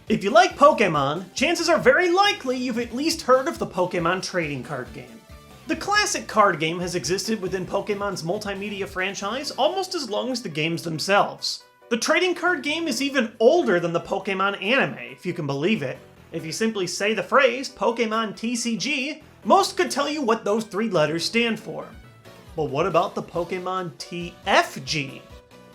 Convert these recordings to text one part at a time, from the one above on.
If you like Pokémon, chances are very likely you've at least heard of the Pokémon trading card game. The classic card game has existed within Pokémon's multimedia franchise almost as long as the games themselves. The trading card game is even older than the Pokémon anime, if you can believe it. If you simply say the phrase Pokémon TCG, most could tell you what those 3 letters stand for. But what about the Pokémon TFG?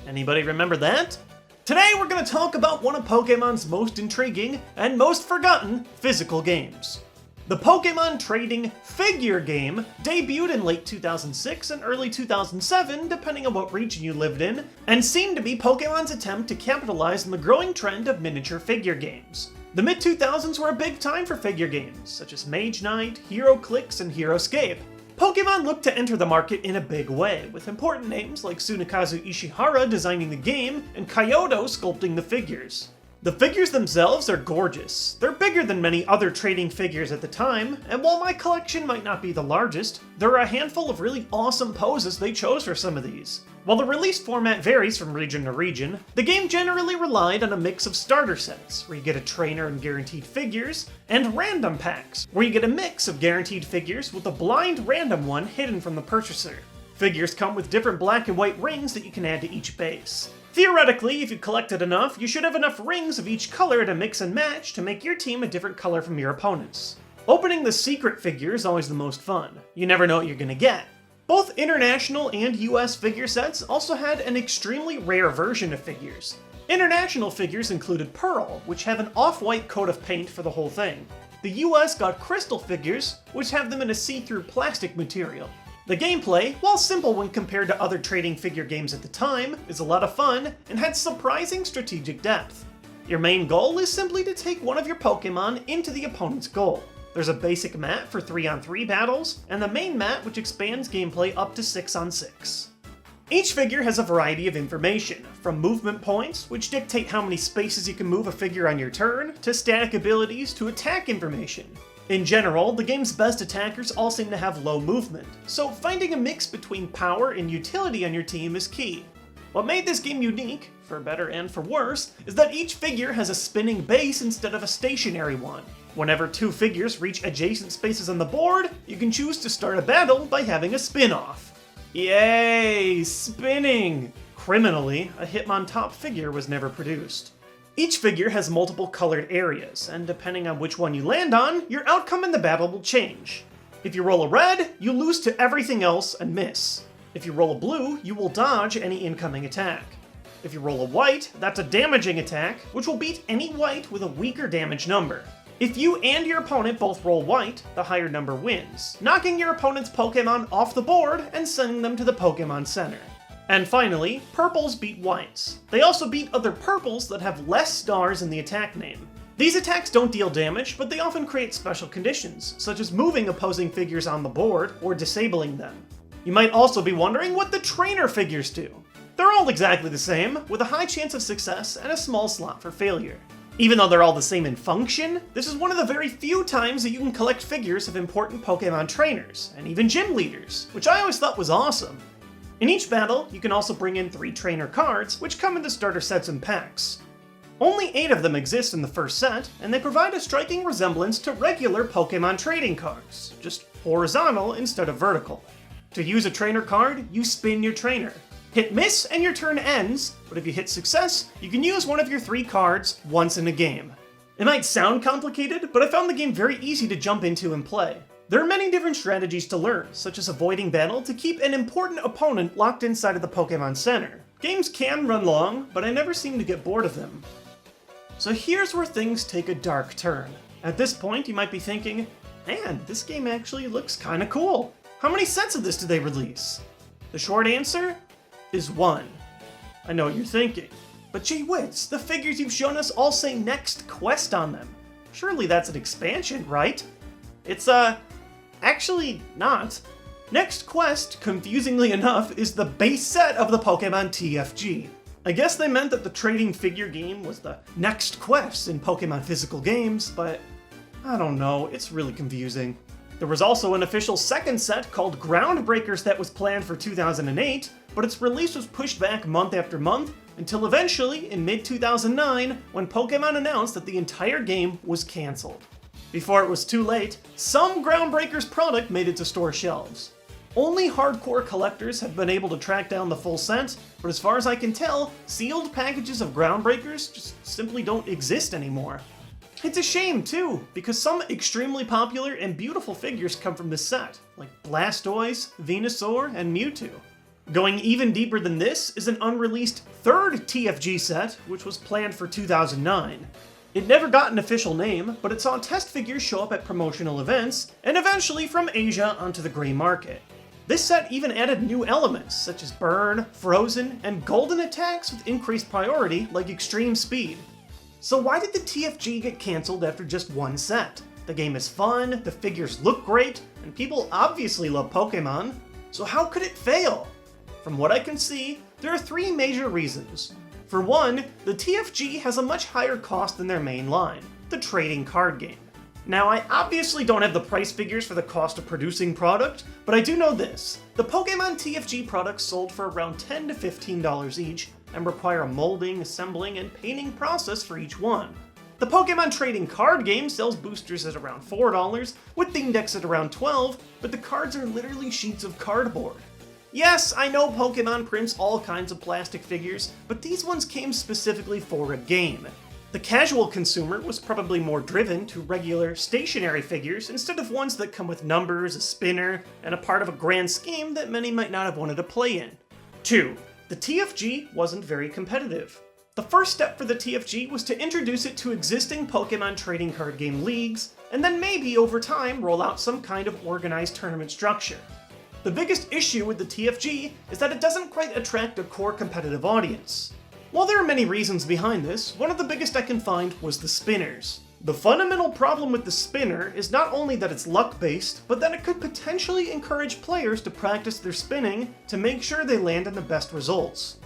Anybody remember that? Today we're going to talk about one of Pokémon's most intriguing and most forgotten physical games. The Pokémon Trading Figure game debuted in late 2006 and early 2007, depending on what region you lived in, and seemed to be Pokémon's attempt to capitalize on the growing trend of miniature figure games. The mid-2000s were a big time for figure games, such as Mage Knight, HeroClix, and HeroScape. Pokemon looked to enter the market in a big way, with important names like Tsunekazu Ishihara designing the game and Kyoto sculpting the figures. The figures themselves are gorgeous. They're bigger than many other trading figures at the time, and while my collection might not be the largest, there are a handful of really awesome poses they chose for some of these. While the release format varies from region to region, the game generally relied on a mix of starter sets, where you get a trainer and guaranteed figures, and random packs, where you get a mix of guaranteed figures with a blind random one hidden from the purchaser. Figures come with different black and white rings that you can add to each base. Theoretically, if you collected enough, you should have enough rings of each color to mix and match to make your team a different color from your opponents. Opening the secret figure is always the most fun. You never know what you're gonna get. Both international and US figure sets also had an extremely rare version of figures. International figures included Pearl, which have an off-white coat of paint for the whole thing. The US got Crystal figures, which have them in a see-through plastic material. The gameplay, while simple when compared to other trading figure games at the time, is a lot of fun and had surprising strategic depth. Your main goal is simply to take one of your Pokémon into the opponent's goal. There's a basic map for 3-on-3 battles, and the main map which expands gameplay up to 6-on-6. Each figure has a variety of information, from movement points, which dictate how many spaces you can move a figure on your turn, to static abilities to attack information. In general, the game's best attackers all seem to have low movement, so finding a mix between power and utility on your team is key. What made this game unique, for better and for worse, is that each figure has a spinning base instead of a stationary one. Whenever 2 figures reach adjacent spaces on the board, you can choose to start a battle by having a spin-off. Yay! Spinning! Criminally, a Hitmontop figure was never produced. Each figure has multiple colored areas, and depending on which one you land on, your outcome in the battle will change. If you roll a red, you lose to everything else and miss. If you roll a blue, you will dodge any incoming attack. If you roll a white, that's a damaging attack, which will beat any white with a weaker damage number. If you and your opponent both roll white, the higher number wins, knocking your opponent's Pokémon off the board and sending them to the Pokémon Center. And finally, purples beat whites. They also beat other purples that have less stars in the attack name. These attacks don't deal damage, but they often create special conditions, such as moving opposing figures on the board or disabling them. You might also be wondering what the trainer figures do. They're all exactly the same, with a high chance of success and a small slot for failure. Even though they're all the same in function, this is one of the very few times that you can collect figures of important Pokémon trainers, and even gym leaders, which I always thought was awesome. In each battle, you can also bring in 3 trainer cards, which come in the starter sets and packs. Only 8 of them exist in the first set, and they provide a striking resemblance to regular Pokémon trading cards, just horizontal instead of vertical. To use a trainer card, you spin your trainer. Hit miss and your turn ends, but if you hit success, you can use one of your 3 cards once in a game. It might sound complicated, but I found the game very easy to jump into and play. There are many different strategies to learn, such as avoiding battle to keep an important opponent locked inside of the Pokémon Center. Games can run long, but I never seem to get bored of them. So here's where things take a dark turn. At this point, you might be thinking, man, this game actually looks kinda cool. How many sets of this did they release? The short answer is 1. I know what you're thinking, but TheJWittz, the figures you've shown us all say Next Quest on them. Surely that's an expansion, right? It's, actually not. Next Quest, confusingly enough, is the base set of the Pokémon TFG. I guess they meant that the trading figure game was the next quest in Pokémon physical games, but I don't know, it's really confusing. There was also an official second set called Groundbreakers that was planned for 2008, but its release was pushed back month after month until eventually, in mid-2009, when Pokémon announced that the entire game was cancelled. Before it was too late, some Groundbreakers product made it to store shelves. Only hardcore collectors have been able to track down the full set, but as far as I can tell, sealed packages of Groundbreakers just simply don't exist anymore. It's a shame too, because some extremely popular and beautiful figures come from this set, like Blastoise, Venusaur, and Mewtwo. Going even deeper than this is an unreleased third TFG set, which was planned for 2009. It never got an official name, but it saw test figures show up at promotional events, and eventually from Asia onto the grey market. This set even added new elements, such as Burn, Frozen, and Golden attacks with increased priority, like Extreme Speed. So why did the TFG get cancelled after just one set? The game is fun, the figures look great, and people obviously love Pokémon, so how could it fail? From what I can see, there are three major reasons. For one, the TFG has a much higher cost than their main line, the trading card game. Now, I obviously don't have the price figures for the cost of producing product, but I do know this. The Pokémon TFG products sold for around $10 to $15 each, and require a molding, assembling, and painting process for each one. The Pokémon trading card game sells boosters at around $4, with theme decks at around $12, but the cards are literally sheets of cardboard. Yes, I know Pokémon prints all kinds of plastic figures, but these ones came specifically for a game. The casual consumer was probably more driven to regular stationary figures instead of ones that come with numbers, a spinner, and a part of a grand scheme that many might not have wanted to play in. 2. The TFG wasn't very competitive. The first step for the TFG was to introduce it to existing Pokémon trading card game leagues, and then maybe over time roll out some kind of organized tournament structure. The biggest issue with the TFG is that it doesn't quite attract a core competitive audience. While there are many reasons behind this, one of the biggest I can find was the spinners. The fundamental problem with the spinner is not only that it's luck-based, but that it could potentially encourage players to practice their spinning to make sure they land in the best results.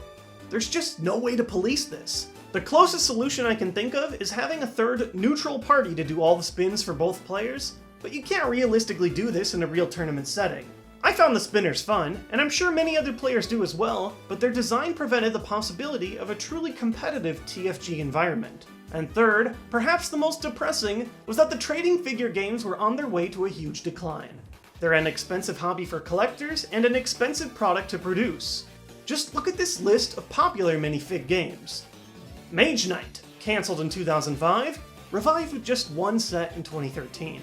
There's just no way to police this. The closest solution I can think of is having a third neutral party to do all the spins for both players, but you can't realistically do this in a real tournament setting. I found the spinners fun, and I'm sure many other players do as well, but their design prevented the possibility of a truly competitive TFG environment. And third, perhaps the most depressing, was that the trading figure games were on their way to a huge decline. They're an expensive hobby for collectors and an expensive product to produce. Just look at this list of popular minifig games. Mage Knight, cancelled in 2005, revived with just one set in 2013.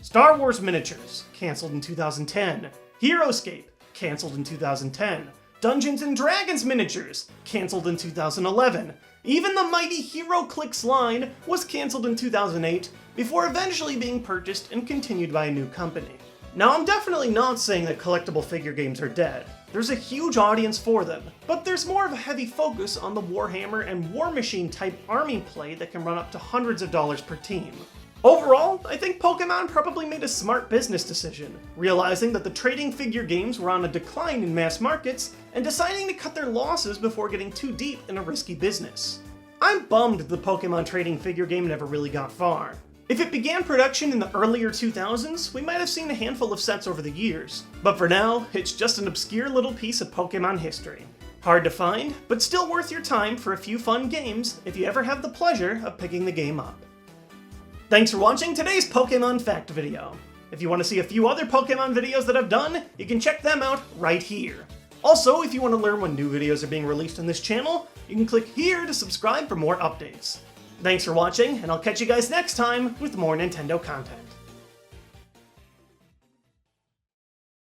Star Wars Miniatures, cancelled in 2010. Heroescape, cancelled in 2010. Dungeons & Dragons Miniatures, cancelled in 2011. Even the mighty HeroClix line was cancelled in 2008, before eventually being purchased and continued by a new company. Now, I'm definitely not saying that collectible figure games are dead. There's a huge audience for them, but there's more of a heavy focus on the Warhammer and War Machine type army play that can run up to hundreds of dollars per team. Overall, I think Pokémon probably made a smart business decision, realizing that the trading figure games were on a decline in mass markets and deciding to cut their losses before getting too deep in a risky business. I'm bummed the Pokémon trading figure game never really got far. If it began production in the earlier 2000s, we might have seen a handful of sets over the years, but for now, it's just an obscure little piece of Pokémon history. Hard to find, but still worth your time for a few fun games if you ever have the pleasure of picking the game up. Thanks for watching today's Pokémon Fact video. If you want to see a few other Pokémon videos that I've done, you can check them out right here. Also, if you want to learn when new videos are being released on this channel, you can click here to subscribe for more updates. Thanks for watching, and I'll catch you guys next time with more Nintendo content.